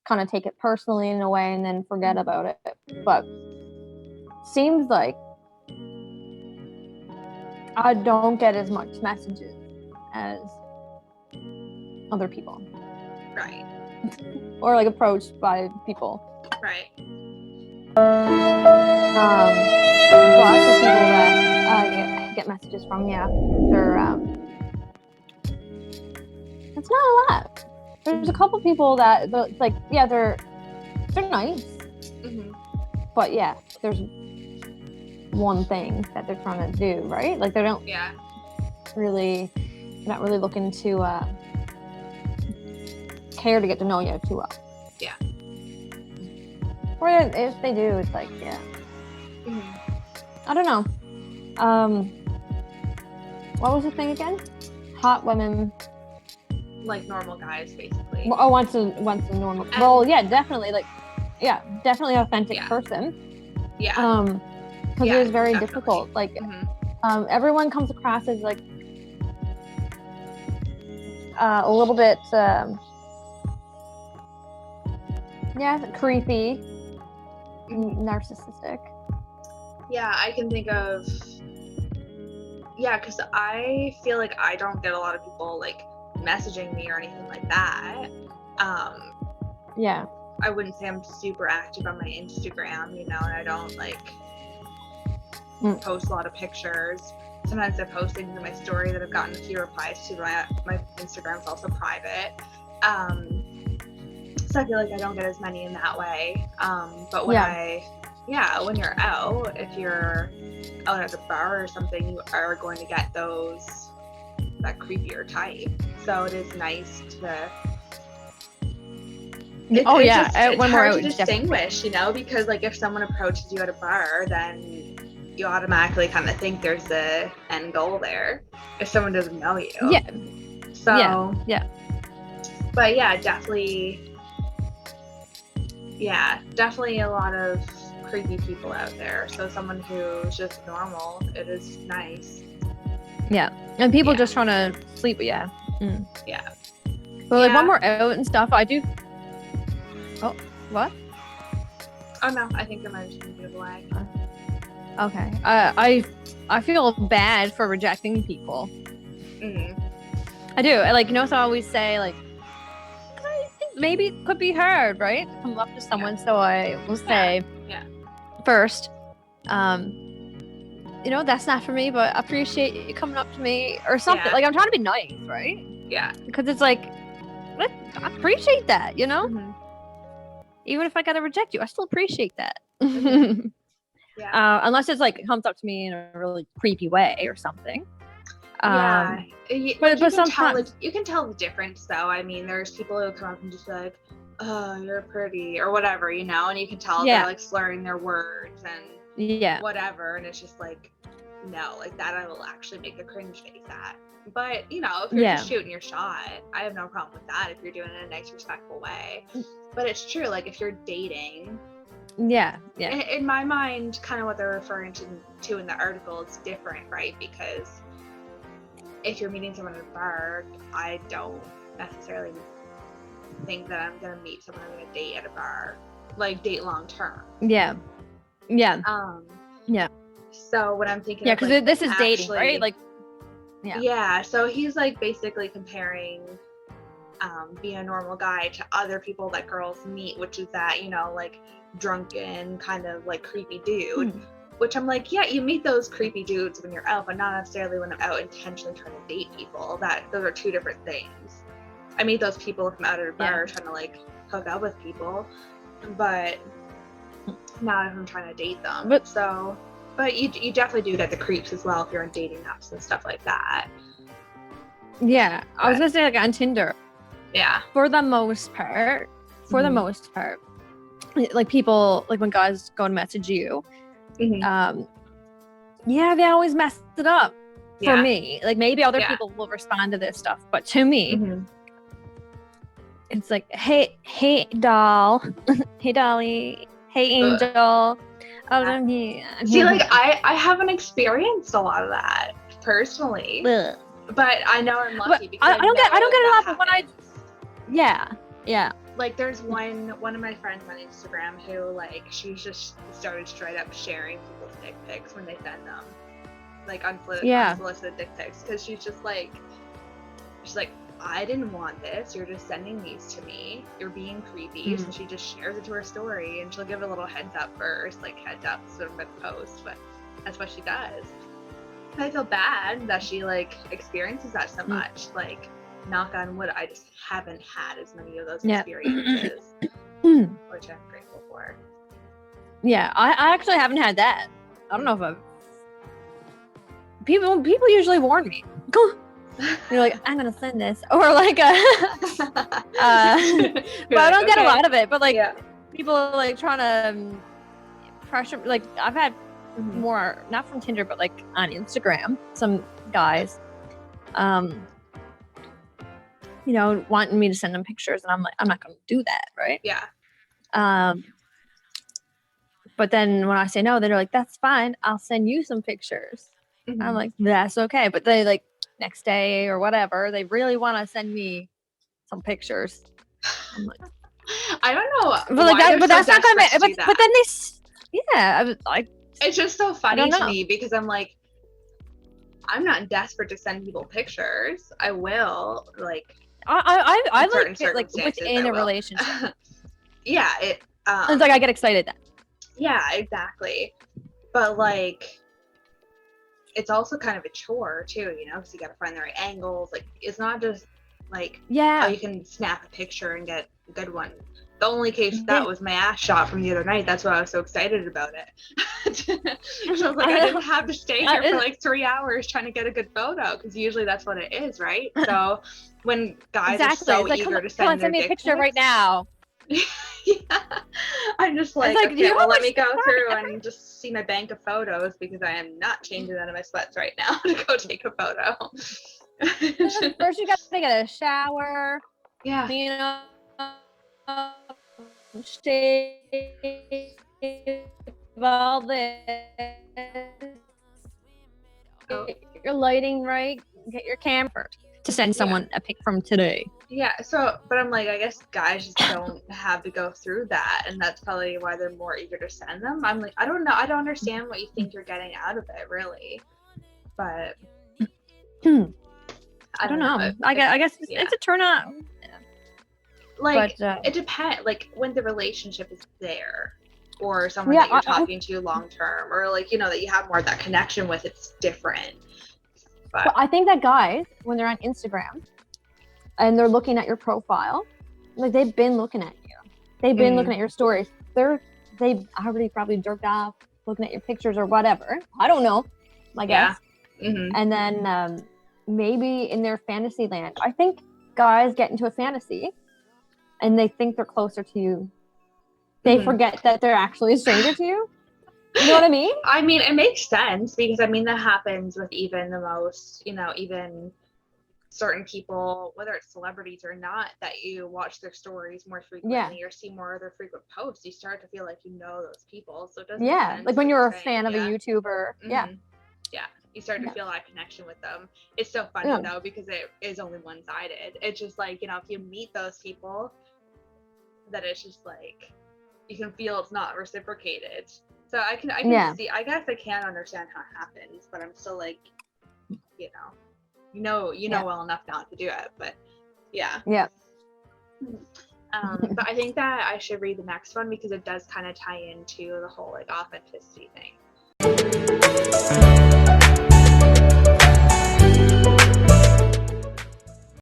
kind of take it personally in a way and then forget about it. But seems like I don't get as much messages as other people. Right. Or like approached by people. Right. Lots of people that get messages from, they're it's not a lot. There's a couple people that like, they're nice, but there's one thing that they're trying to do, right? Like they don't not really looking to care to get to know you too well. Yeah. Or if they do, it's like, I don't know. What was the thing again? Hot women. Like normal guys, basically. Oh, wants a normal. Well, definitely. Like, definitely authentic person. Yeah. Because it was very difficult. Like, everyone comes across as like a little bit, creepy, narcissistic. Yeah, I can think of. Yeah, because I feel like I don't get a lot of people like messaging me or anything like that. I wouldn't say I'm super active on my Instagram, and I don't like post a lot of pictures. Sometimes I post things in my story that I've gotten a few replies to. My Instagram's also private, so I feel like I don't get as many in that way. But when when you're out, if you're out at the bar or something, you are going to get that creepier type. So it is nice to. It's hard to distinguish, because like if someone approaches you at a bar, then you automatically kind of think there's the end goal there. If someone doesn't know you. Yeah. So. Yeah. But definitely. Yeah, definitely a lot of creepy people out there. So someone who's just normal, it is nice. Yeah, and people just trying to sleep. Yeah. Yeah. But like when we're out and stuff, I do. Oh, what? Oh no, I think there might just be a lag. Okay. I feel bad for rejecting people. I do. So I always say like, I think maybe it could be hard, right? To come up to someone, so I will say first, that's not for me, but I appreciate you coming up to me or something. Like I'm trying to be nice, right? Yeah. Because it's like, I appreciate that, Even if I gotta reject you, I still appreciate that. Unless it's like comes up to me in a really creepy way or something. But sometimes you can tell the difference, though. I mean, there's people who come up and just be like, "Oh, you're pretty," or whatever, and you can tell they're like slurring their words and whatever, and it's just like, no, like that I will actually make a cringe face at. But if you're just shooting your shot, I have no problem with that if you're doing it in a nice, respectful way. But it's true, like if you're dating. In my mind, kind of what they're referring to in the article is different, right? Because if you're meeting someone at a bar, I don't necessarily think that I'm going to meet someone I'm going to date at a bar, like date long term. So what I'm thinking, because this is dating, right? Like, So he's like basically comparing being a normal guy to other people that girls meet, which is that like drunken kind of like creepy dude. Which I'm like, you meet those creepy dudes when you're out, but not necessarily when I'm out intentionally trying to date people. Those are two different things. I meet those people if I'm out at a bar trying to like hook up with people, but not if I'm trying to date them. But you definitely do get the creeps as well if you're on dating apps and stuff like that. I was gonna say like on Tinder. For the most part, like people, like when guys go and message you. They always mess it up for me. Like maybe other people will respond to this stuff, but to me, it's like, hey doll, hey dolly, hey angel. See, like I haven't experienced a lot of that personally, but I know I'm lucky because I don't get a lot. But when like there's one of my friends on Instagram who like she's just started straight up sharing people's dick pics when they send them, like unsolicited dick pics, because she's like I didn't want this, you're just sending these to me, you're being creepy. So she just shares it to her story, and she'll give a little heads up first, like heads up sort of at post, but that's what she does. And I feel bad that she like experiences that so much. Like, knock on wood, I just haven't had as many of those experiences, which I'm grateful for. Yeah, I actually haven't had that. I don't know if I've... People usually warn me. You're like, I'm gonna send this, or like, but I don't get a lot of it. But like, people like trying to pressure. Like, I've had more, not from Tinder, but like on Instagram, some guys, you know, wanting me to send them pictures, and I'm like, I'm not gonna do that, right? Yeah. But then when I say no, they're like, that's fine, I'll send you some pictures. I'm like, that's okay. But they like, next day or whatever, they really want to send me some pictures. I'm like, I don't know, but like that, but that's not gonna make. But then I was like, it's just so funny to me, because I'm like, I'm not desperate to send people pictures. I will, like, I like within a relationship. Yeah, it's like I get excited then. Yeah, exactly. But like, it's also kind of a chore too, you know, because you got to find the right angles. Like, it's not just like, oh, you can snap a picture and get a good one. The only case that was my ass shot from the other night. That's why I was so excited about it. So I was like, I didn't have to stay here for like 3 hours trying to get a good photo, because usually that's what it is, right? So when guys are so eager to send me a picture right now. I'm just like, okay, well, let me go through and just see my bank of photos, because I am not changing out of my sweats right now to go take a photo. First you got to get a shower. Yeah. You know, shave all this. Get your lighting right. Get your camera to send someone a pic from today. Yeah, so, but I'm like, I guess guys just don't have to go through that, and that's probably why they're more eager to send them. I'm like, I don't know, I don't understand what you think you're getting out of it, really. But I don't know. I guess it's a turn on. Like, but, it depends. Like, when the relationship is there, or someone that you're talking to long term, or like, you know, that you have more of that connection with, it's different. But I think that guys, when they're on Instagram and they're looking at your profile, like, they've been looking at you. They've been looking at your stories. They've already probably jerked off looking at your pictures or whatever. I don't know, I guess. And then maybe in their fantasy land, I think guys get into a fantasy and they think they're closer to you. They forget that they're actually a stranger to you. You know what I mean? I mean, it makes sense, because I mean, that happens with even the most, you know, even certain people, whether it's celebrities or not, that you watch their stories more frequently or see more of their frequent posts, you start to feel like you know those people. So it doesn't make sense, like when you're a fan of a YouTuber. You start to feel that connection with them. It's so funny though, because it is only one-sided. It's just like, you know, if you meet those people, that it's just like, you can feel it's not reciprocated. So I can see, I guess I can understand how it happens, but I'm still like, you know well enough not to do it, but but I think that I should read the next one, because it does kind of tie into the whole like authenticity thing.